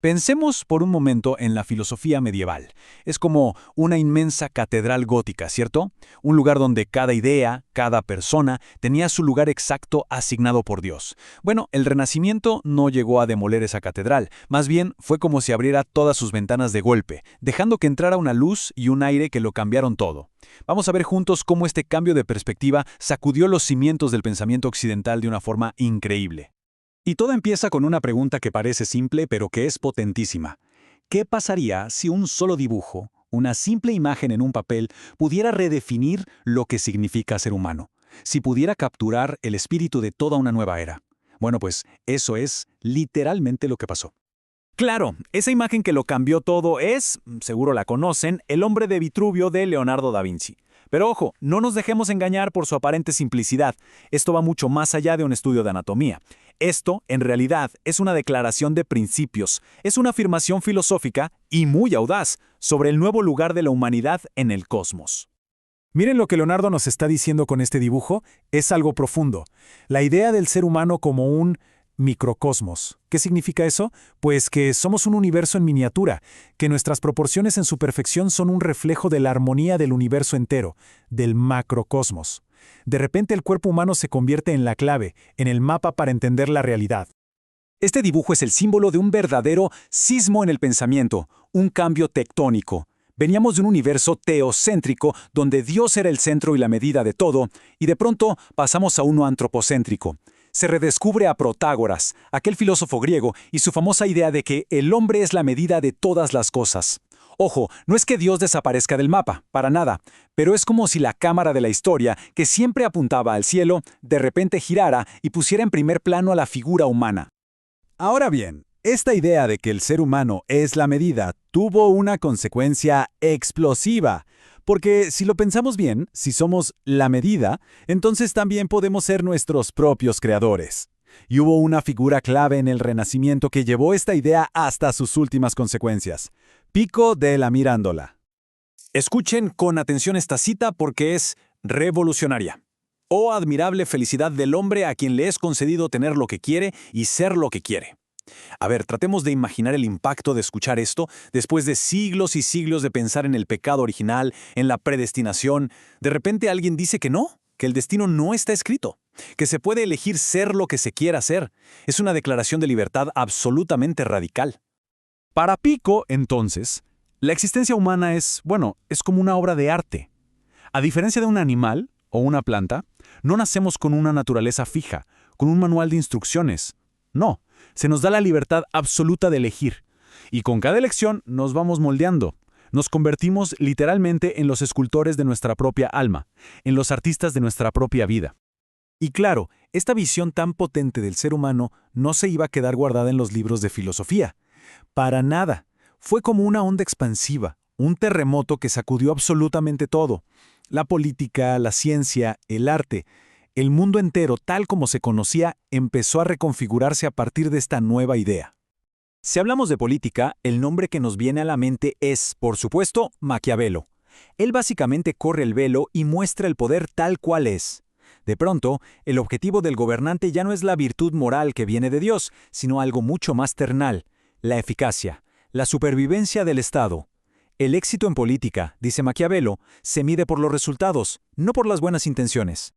Pensemos por un momento en la filosofía medieval. Es como una inmensa catedral gótica, ¿cierto? Un lugar donde cada idea, cada persona, tenía su lugar exacto asignado por Dios. Bueno, el Renacimiento no llegó a demoler esa catedral, más bien fue como si abriera todas sus ventanas de golpe, dejando que entrara una luz y un aire que lo cambiaron todo. Vamos a ver juntos cómo este cambio de perspectiva sacudió los cimientos del pensamiento occidental de una forma increíble. Y todo empieza con una pregunta que parece simple pero que es potentísima. ¿Qué pasaría si un solo dibujo, una simple imagen en un papel, pudiera redefinir lo que significa ser humano? Si pudiera capturar el espíritu de toda una nueva era. Bueno, pues eso es literalmente lo que pasó. Claro, esa imagen que lo cambió todo es, seguro la conocen, El hombre de Vitruvio de Leonardo da Vinci. Pero ojo, no nos dejemos engañar por su aparente simplicidad. Esto va mucho más allá de un estudio de anatomía. Esto, en realidad, es una declaración de principios, es una afirmación filosófica y muy audaz sobre el nuevo lugar de la humanidad en el cosmos. Miren lo que Leonardo nos está diciendo con este dibujo, es algo profundo. La idea del ser humano como un microcosmos. ¿Qué significa eso? Pues que somos un universo en miniatura, que nuestras proporciones en su perfección son un reflejo de la armonía del universo entero, del macrocosmos. De repente el cuerpo humano se convierte en la clave, en el mapa para entender la realidad. Este dibujo es el símbolo de un verdadero sismo en el pensamiento, un cambio tectónico. Veníamos de un universo teocéntrico, donde Dios era el centro y la medida de todo, y de pronto pasamos a uno antropocéntrico. Se redescubre a Protágoras, aquel filósofo griego, y su famosa idea de que el hombre es la medida de todas las cosas. Ojo, no es que Dios desaparezca del mapa, para nada, pero es como si la cámara de la historia, que siempre apuntaba al cielo, de repente girara y pusiera en primer plano a la figura humana. Ahora bien, esta idea de que el ser humano es la medida tuvo una consecuencia explosiva. Porque si lo pensamos bien, si somos la medida, entonces también podemos ser nuestros propios creadores. Y hubo una figura clave en el Renacimiento que llevó esta idea hasta sus últimas consecuencias. Pico della Mirandola. Escuchen con atención esta cita porque es revolucionaria. Oh admirable felicidad del hombre a quien le es concedido tener lo que quiere y ser lo que quiere. A ver, tratemos de imaginar el impacto de escuchar esto después de siglos y siglos de pensar en el pecado original, en la predestinación. De repente alguien dice que no, que el destino no está escrito, que se puede elegir ser lo que se quiera ser. Es una declaración de libertad absolutamente radical. Para Pico, entonces, la existencia humana es como una obra de arte. A diferencia de un animal o una planta, no nacemos con una naturaleza fija, con un manual de instrucciones. No. Se nos da la libertad absoluta de elegir. Y con cada elección nos vamos moldeando. Nos convertimos literalmente en los escultores de nuestra propia alma, en los artistas de nuestra propia vida. Y claro, esta visión tan potente del ser humano no se iba a quedar guardada en los libros de filosofía. Para nada. Fue como una onda expansiva, un terremoto que sacudió absolutamente todo. La política, la ciencia, el arte. El mundo entero, tal como se conocía, empezó a reconfigurarse a partir de esta nueva idea. Si hablamos de política, el nombre que nos viene a la mente es, por supuesto, Maquiavelo. Él básicamente corre el velo y muestra el poder tal cual es. De pronto, el objetivo del gobernante ya no es la virtud moral que viene de Dios, sino algo mucho más terrenal, la eficacia, la supervivencia del Estado. El éxito en política, dice Maquiavelo, se mide por los resultados, no por las buenas intenciones.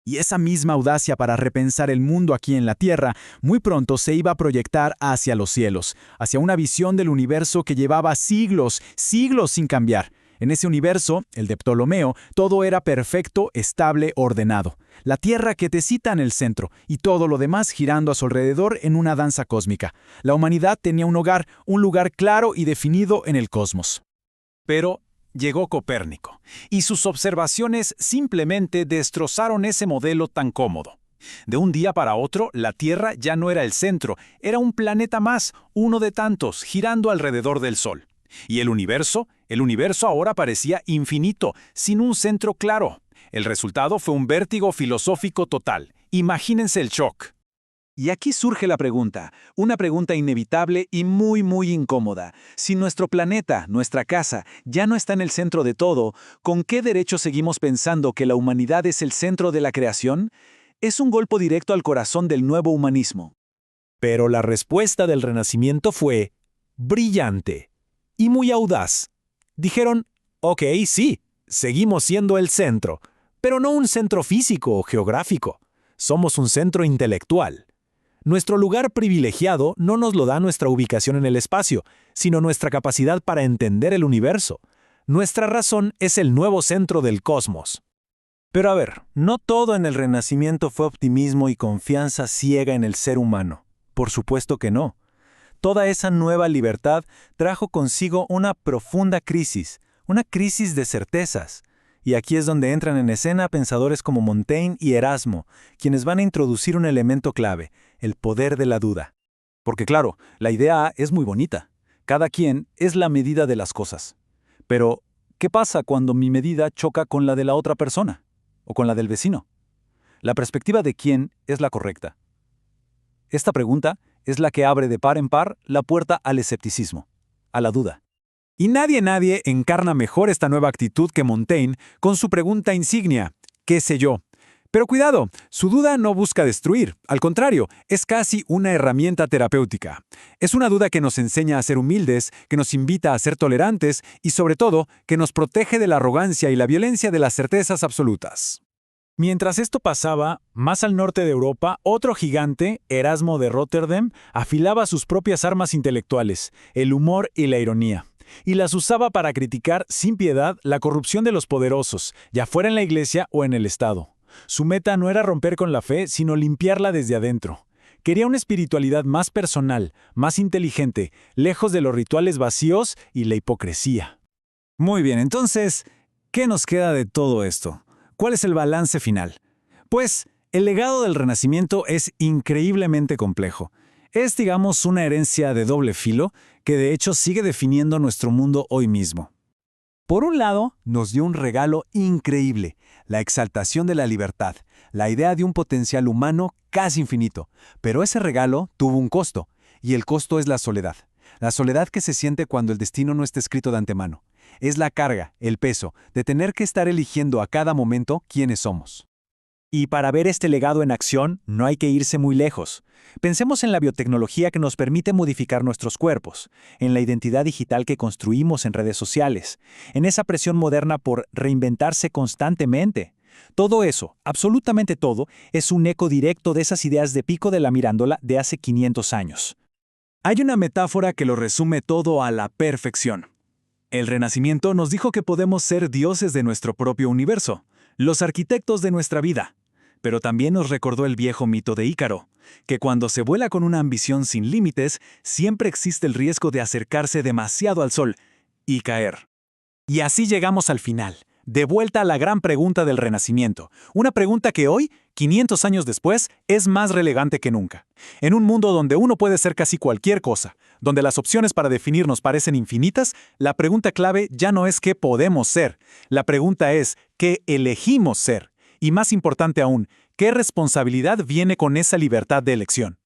Y esa misma audacia para repensar el mundo aquí en la Tierra muy pronto se iba a proyectar hacia los cielos, hacia una visión del universo que llevaba siglos, siglos sin cambiar. En ese universo, el de Ptolomeo, todo era perfecto, estable, ordenado. La Tierra quietecita en el centro y todo lo demás girando a su alrededor en una danza cósmica. La humanidad tenía un hogar, un lugar claro y definido en el cosmos. Pero llegó Copérnico, y sus observaciones simplemente destrozaron ese modelo tan cómodo. De un día para otro, la Tierra ya no era el centro, era un planeta más, uno de tantos, girando alrededor del Sol. Y el universo ahora parecía infinito, sin un centro claro. El resultado fue un vértigo filosófico total. Imagínense el shock. Y aquí surge la pregunta, una pregunta inevitable y muy, muy incómoda. Si nuestro planeta, nuestra casa, ya no está en el centro de todo, ¿con qué derecho seguimos pensando que la humanidad es el centro de la creación? Es un golpe directo al corazón del nuevo humanismo. Pero la respuesta del Renacimiento fue brillante y muy audaz. Dijeron, ok, sí, seguimos siendo el centro, pero no un centro físico o geográfico. Somos un centro intelectual. Nuestro lugar privilegiado no nos lo da nuestra ubicación en el espacio, sino nuestra capacidad para entender el universo. Nuestra razón es el nuevo centro del cosmos. Pero a ver, no todo en el Renacimiento fue optimismo y confianza ciega en el ser humano. Por supuesto que no. Toda esa nueva libertad trajo consigo una profunda crisis, una crisis de certezas. Y aquí es donde entran en escena pensadores como Montaigne y Erasmo, quienes van a introducir un elemento clave, el poder de la duda. Porque claro, la idea es muy bonita. Cada quien es la medida de las cosas. Pero, ¿qué pasa cuando mi medida choca con la de la otra persona? ¿O con la del vecino? La perspectiva de quién es la correcta. Esta pregunta es la que abre de par en par la puerta al escepticismo, a la duda. Y nadie encarna mejor esta nueva actitud que Montaigne con su pregunta insignia, ¿qué sé yo? Pero cuidado, su duda no busca destruir, al contrario, es casi una herramienta terapéutica. Es una duda que nos enseña a ser humildes, que nos invita a ser tolerantes y sobre todo, que nos protege de la arrogancia y la violencia de las certezas absolutas. Mientras esto pasaba, más al norte de Europa, otro gigante, Erasmo de Róterdam, afilaba sus propias armas intelectuales, el humor y la ironía, y las usaba para criticar sin piedad la corrupción de los poderosos, ya fuera en la iglesia o en el Estado. Su meta no era romper con la fe, sino limpiarla desde adentro. Quería una espiritualidad más personal, más inteligente, lejos de los rituales vacíos y la hipocresía. Muy bien, entonces, ¿qué nos queda de todo esto? ¿Cuál es el balance final? Pues, el legado del Renacimiento es increíblemente complejo. Es, digamos, una herencia de doble filo que de hecho sigue definiendo nuestro mundo hoy mismo. Por un lado, nos dio un regalo increíble, la exaltación de la libertad, la idea de un potencial humano casi infinito. Pero ese regalo tuvo un costo, y el costo es la soledad que se siente cuando el destino no está escrito de antemano. Es la carga, el peso, de tener que estar eligiendo a cada momento quiénes somos. Y para ver este legado en acción, no hay que irse muy lejos. Pensemos en la biotecnología que nos permite modificar nuestros cuerpos, en la identidad digital que construimos en redes sociales, en esa presión moderna por reinventarse constantemente. Todo eso, absolutamente todo, es un eco directo de esas ideas de Pico de la Mirandola de hace 500 años. Hay una metáfora que lo resume todo a la perfección. El Renacimiento nos dijo que podemos ser dioses de nuestro propio universo, los arquitectos de nuestra vida. Pero también nos recordó el viejo mito de Ícaro, que cuando se vuela con una ambición sin límites, siempre existe el riesgo de acercarse demasiado al sol y caer. Y así llegamos al final, de vuelta a la gran pregunta del Renacimiento, una pregunta que hoy, 500 años después, es más relevante que nunca. En un mundo donde uno puede ser casi cualquier cosa, donde las opciones para definirnos parecen infinitas, la pregunta clave ya no es qué podemos ser, la pregunta es qué elegimos ser. Y más importante aún, ¿qué responsabilidad viene con esa libertad de elección?